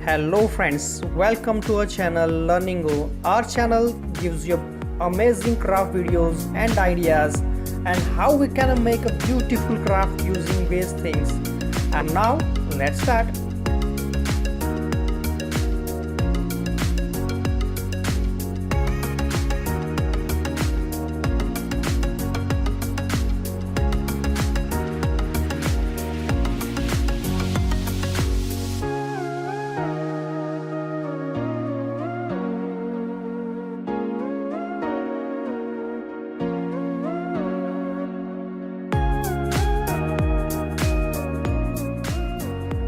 Hello friends, welcome to our channel Learning Go. Our channel gives you amazing craft videos and ideas and how we can make a beautiful craft using waste things. And now let's start.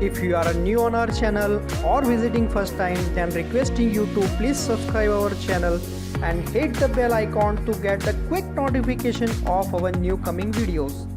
If you are new on our channel or visiting first time, then requesting you to please subscribe our channel and hit the bell icon to get the quick notification of our new coming videos.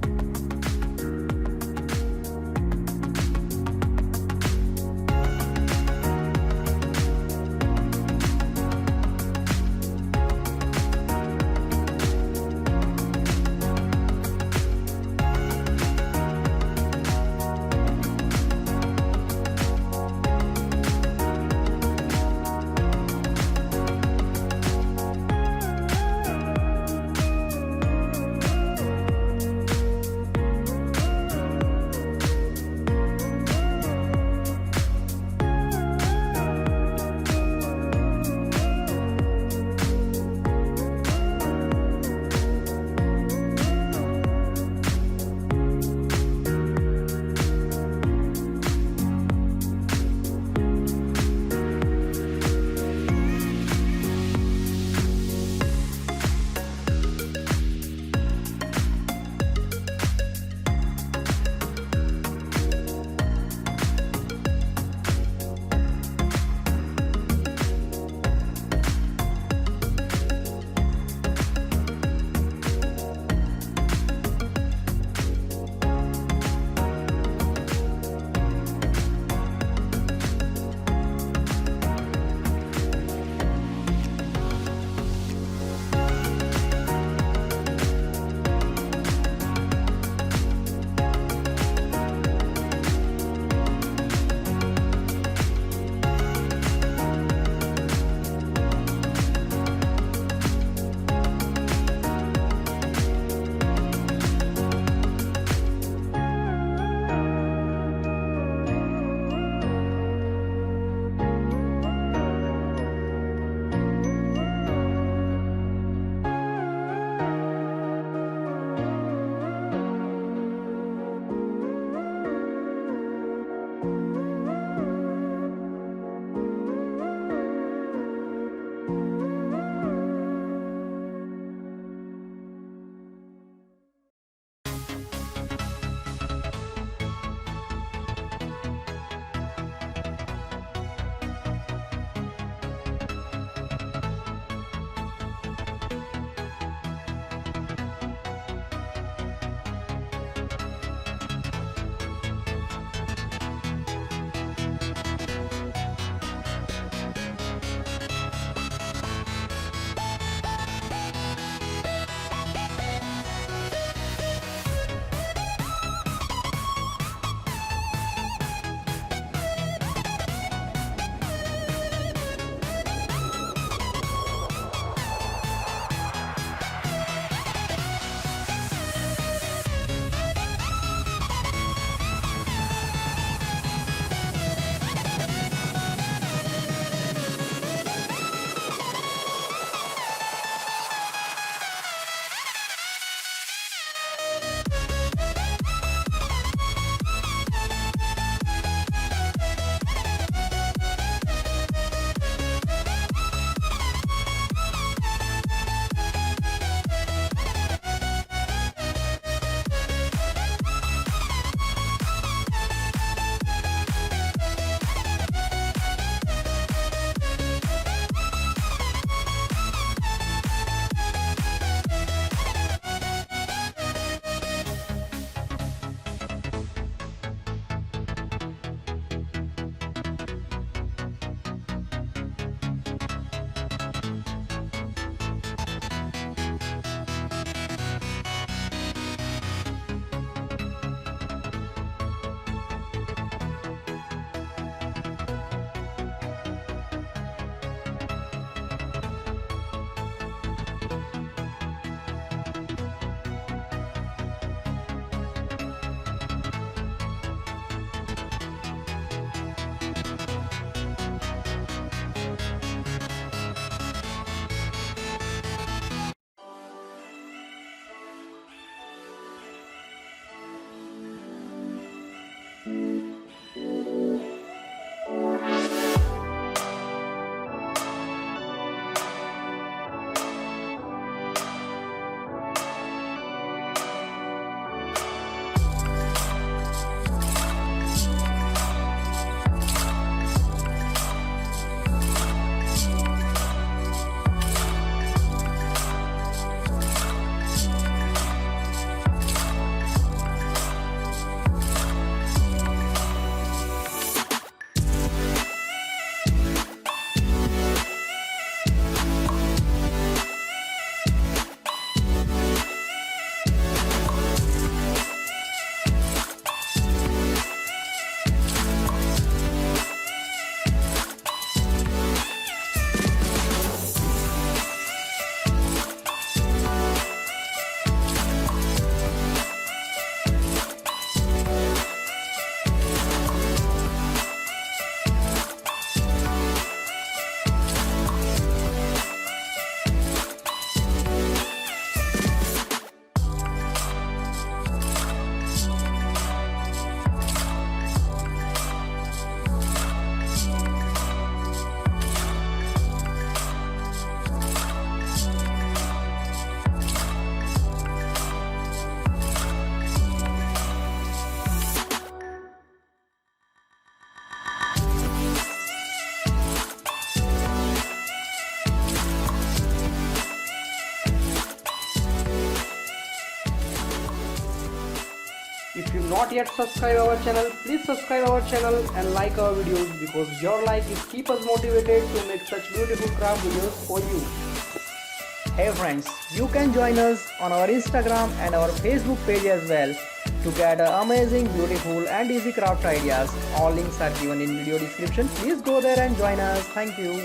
If you not yet subscribe our channel, please subscribe our channel and like our videos, because your like is keep us motivated to make such beautiful craft videos for you. Hey friends, you can join us on our Instagram and our Facebook page as well to get amazing, beautiful and easy craft ideas. All links are given in video description. Please go there and join us. Thank you.